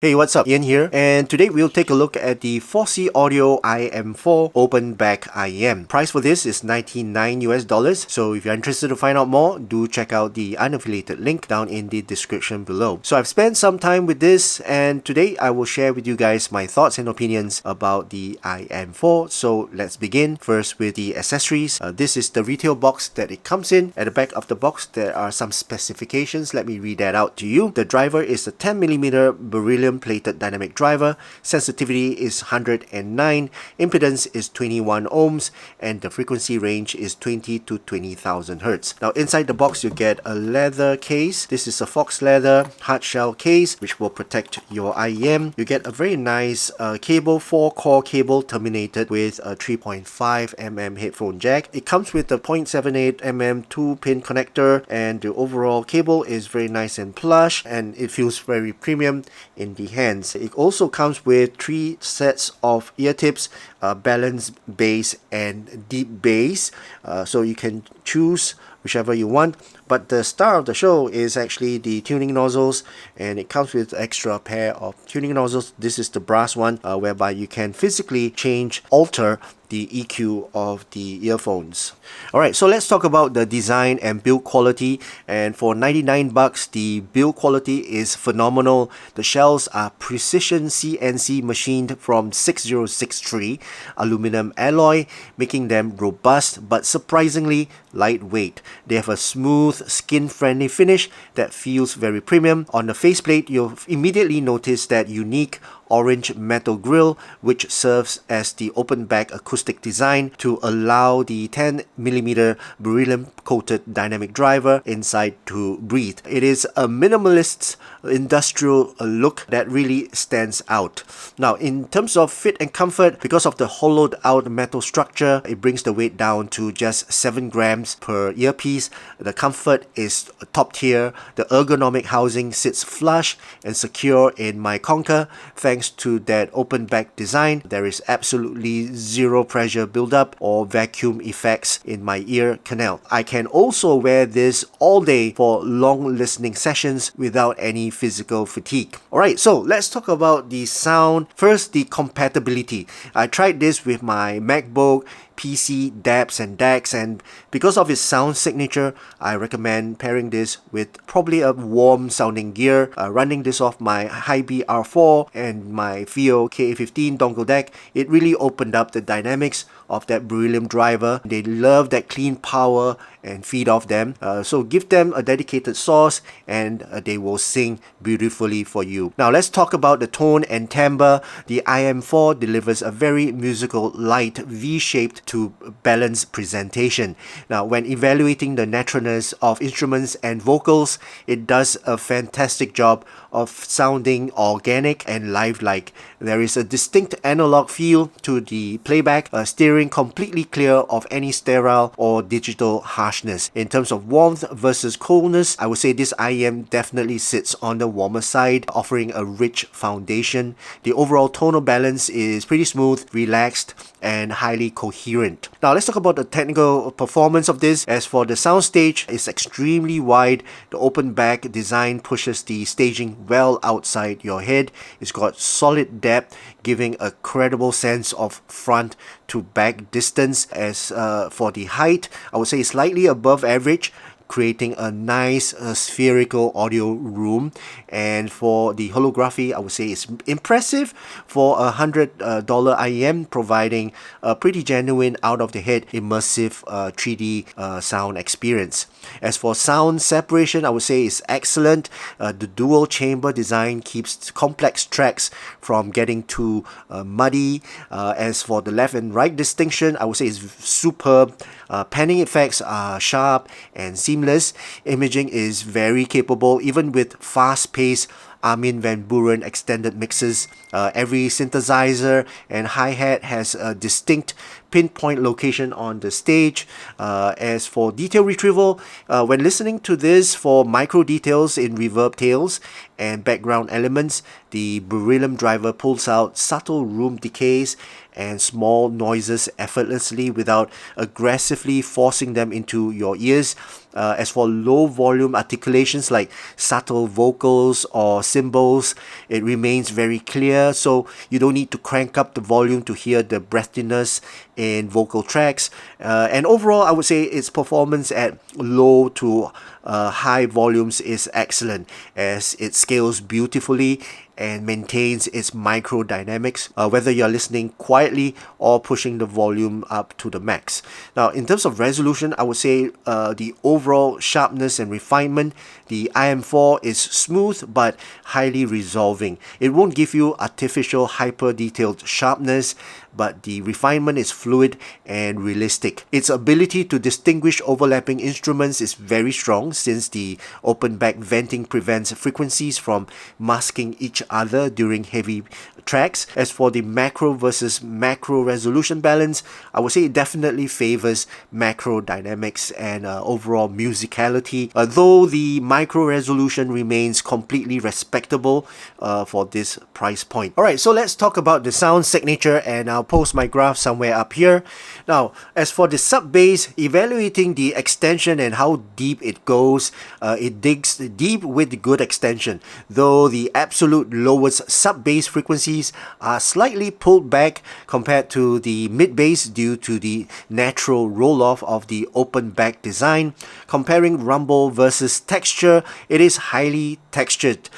Hey, what's up? Ian here, and today we'll take a look at the Fosi Audio IM4 open back IEM. Price for this is $99 US, so if you're interested to find out more, do check out the unaffiliated link down in the description below. So I've spent some time with this, and today I will share with you guys my thoughts and opinions about the IM4. So let's begin first with the accessories. This is the retail box that it comes in. At the back of the box, there are some specifications. Let me read that out to you. The driver is a 10mm beryllium plated dynamic driver. Sensitivity is 109, impedance is 21 ohms, and the frequency range is 20 to 20,000 hertz. Now inside the box you get a leather case. This is a fox leather hard shell case which will protect your IEM. You get a very nice cable, 4-core cable terminated with a 3.5mm headphone jack. It comes with a 0.78mm 2-pin connector, and the overall cable is very nice and plush, and it feels very premium in the hands. It also comes with 3 sets of ear tips, balance, bass, and deep bass, so you can choose whichever you want. But the star of the show is actually the tuning nozzles, and it comes with extra pair of tuning nozzles. This is the brass one, whereby you can physically alter the EQ of the earphones. Alright, so let's talk about the design and build quality. And for 99 bucks, the build quality is phenomenal. The shells are precision CNC machined from 6063 aluminum alloy, making them robust but surprisingly lightweight. They have a smooth, skin-friendly finish that feels very premium. On the faceplate, you'll immediately notice that unique orange metal grille, which serves as the open back acoustic design to allow the 10mm beryllium coated dynamic driver inside to breathe. It is a minimalist industrial look that really stands out. Now in terms of fit and comfort, because of the hollowed out metal structure, it brings the weight down to just 7 grams per earpiece. The comfort is top tier. The ergonomic housing sits flush and secure in my conker. Thanks to that open back design, there is absolutely zero pressure buildup or vacuum effects in my ear canal. I can also wear this all day for long listening sessions without any physical fatigue. Alright, so let's talk about the sound. First, the compatibility. I tried this with my MacBook, PC, DAPs and DACs, and because of its sound signature, I recommend pairing this with probably a warm sounding gear. Running this off my Hi-B R4 and my FIO KA15 dongle deck, it really opened up the dynamics of that beryllium driver. They love that clean power and feed off them, so give them a dedicated source and they will sing beautifully for you. Now let's talk about the tone and timbre. The IM4 delivers a very musical, light, V-shaped to balanced presentation. Now when evaluating the naturalness of instruments and vocals, it does a fantastic job of sounding organic and lifelike. There is a distinct analog feel to the playback, steering completely clear of any sterile or digital harshness. In terms of warmth versus coldness, I would say this IEM definitely sits on the warmer side, offering a rich foundation. The overall tonal balance is pretty smooth, relaxed, and highly coherent. Now let's talk about the technical performance of this. As for the soundstage, it's extremely wide. The open back design pushes the staging well outside your head. It's got solid depth, giving a credible sense of front to back distance. As for the height, I would say it's slightly above average, creating a nice spherical audio room. And for the holography, I would say it's impressive for $100 IEM, providing a pretty genuine out of the head immersive 3D sound experience. As for sound separation, I would say it's excellent. The dual chamber design keeps complex tracks from getting too muddy. As for the left and right distinction, I would say it's superb. Panning effects are sharp and seamless. Imaging is very capable, even with fast-paced Armin van Buuren extended mixes. Every synthesizer and hi-hat has a distinct pinpoint location on the stage. As for detail retrieval, when listening to this for micro details in reverb tails and background elements, the beryllium driver pulls out subtle room decays and small noises effortlessly without aggressively forcing them into your ears. As for low volume articulations like subtle vocals or cymbals. It remains very clear, so you don't need to crank up the volume to hear the breathiness in vocal tracks. And overall, I would say its performance at low to high volumes is excellent, as it scales beautifully and maintains its micro dynamics, whether you're listening quietly or pushing the volume up to the max. Now, in terms of resolution, I would say the overall sharpness and refinement, the IM4 is smooth but highly resolving. It won't give you artificial hyper detailed sharpness, but the refinement is fluid and realistic. Its ability to distinguish overlapping instruments is very strong, since the open back venting prevents frequencies from masking each other during heavy tracks. As for the macro versus macro resolution balance, I would say it definitely favors macro dynamics and overall musicality, though the micro resolution remains completely respectable for this price point. Alright, so let's talk about the sound signature, and I'll post my graph somewhere up here. Now, as for the sub bass, evaluating the extension and how deep it goes, it digs deep with good extension, though the absolute lowest sub bass frequencies are slightly pulled back compared to the mid bass due to the natural roll off of the open back design. Comparing rumble versus texture, it is highly textured,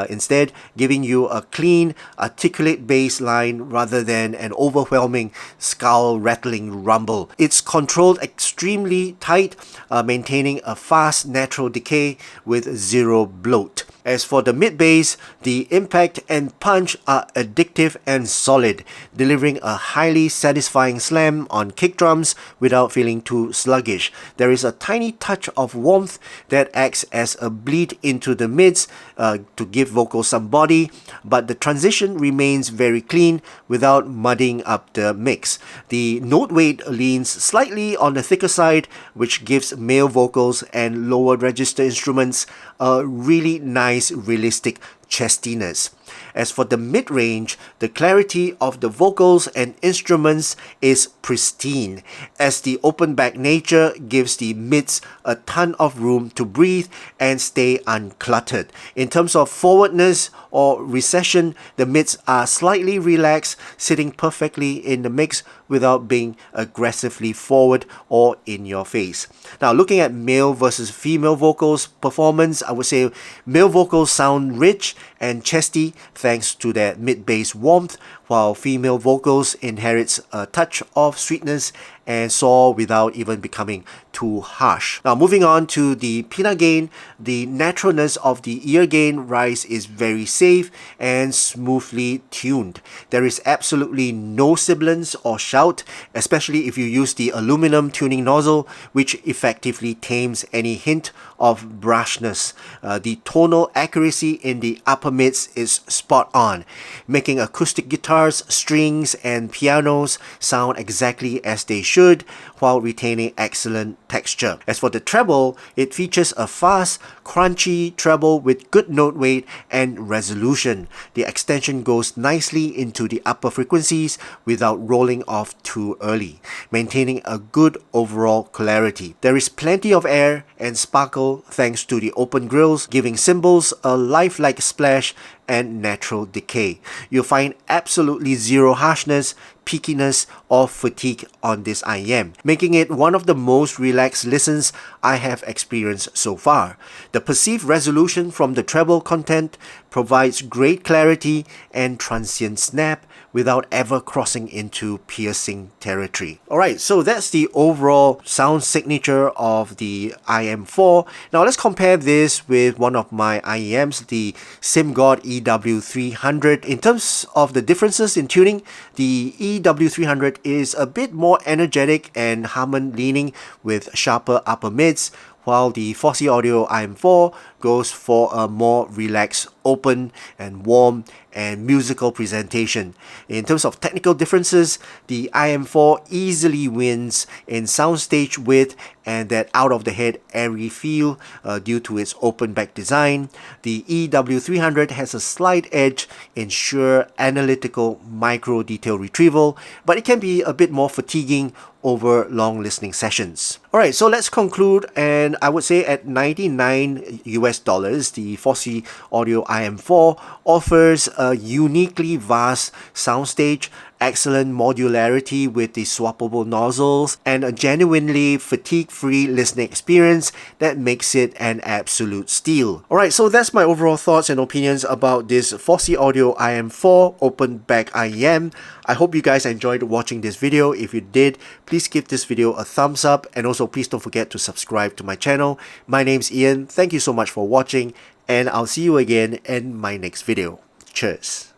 instead giving you a clean, articulate bass line rather than an overwhelming skull rattling rumble. It's controlled extremely tight, maintaining a fast natural decay with zero bloat. As for the mid bass, the impact and punch are addictive and solid, delivering a highly satisfying slam on kick drums without feeling too sluggish. There is a tiny touch of warmth that acts as a bleed into the mids to give vocals some body, but the transition remains very clean without mudding up the mix. The note weight leans slightly on the thicker side, which gives male vocals and lower register instruments a really nice realistic chestiness. As for the mid-range, the clarity of the vocals and instruments is pristine, as the open back nature gives the mids a ton of room to breathe and stay uncluttered. In terms of forwardness or recession, the mids are slightly relaxed, sitting perfectly in the mix without being aggressively forward or in your face. Now, looking at male versus female vocals performance, I would say male vocals sound rich and chesty thanks to their mid-bass warmth, while female vocals inherits a touch of sweetness and soar without even becoming too harsh. Now, moving on to the pinna gain, the naturalness of the ear gain rise is very safe and smoothly tuned. There is absolutely no sibilance or shout, especially if you use the aluminum tuning nozzle, which effectively tames any hint of brushness. The tonal accuracy in the upper mids is spot on, making acoustic guitars, strings, and pianos sound exactly as they should, while retaining excellent texture. As for the treble, it features a fast, crunchy treble with good note weight and resolution. The extension goes nicely into the upper frequencies without rolling off too early, maintaining a good overall clarity. There is plenty of air and sparkle thanks to the open grills, giving cymbals a lifelike splash and natural decay. You'll find absolutely zero harshness, peakiness, or fatigue on this IEM, making it one of the most relaxed listens I have experienced so far. The perceived resolution from the treble content provides great clarity and transient snap without ever crossing into piercing territory. Alright, so that's the overall sound signature of the IM4. Now let's compare this with one of my IEMs, the SimGod EW300. In terms of the differences in tuning, the EW300 is a bit more energetic and Harman leaning with sharper upper mids, while the Fosi Audio IM4 goes for a more relaxed, open and warm and musical presentation. In terms of technical differences, the IM4 easily wins in soundstage width and that out-of-the-head airy feel due to its open back design. The EW300 has a slight edge in sheer analytical micro detail retrieval, but it can be a bit more fatiguing over long listening sessions. Alright, so let's conclude and And I would say at 99 US dollars, the Fosi Audio IM4 offers a uniquely vast soundstage, excellent modularity with the swappable nozzles, and a genuinely fatigue-free listening experience that makes it an absolute steal. Alright, so that's my overall thoughts and opinions about this Fosi Audio IM4 open back IEM. I hope you guys enjoyed watching this video. If you did, please give this video a thumbs up, and also please don't forget to subscribe to my channel. My name's Ian. Thank you so much for watching, and I'll see you again in my next video. Cheers.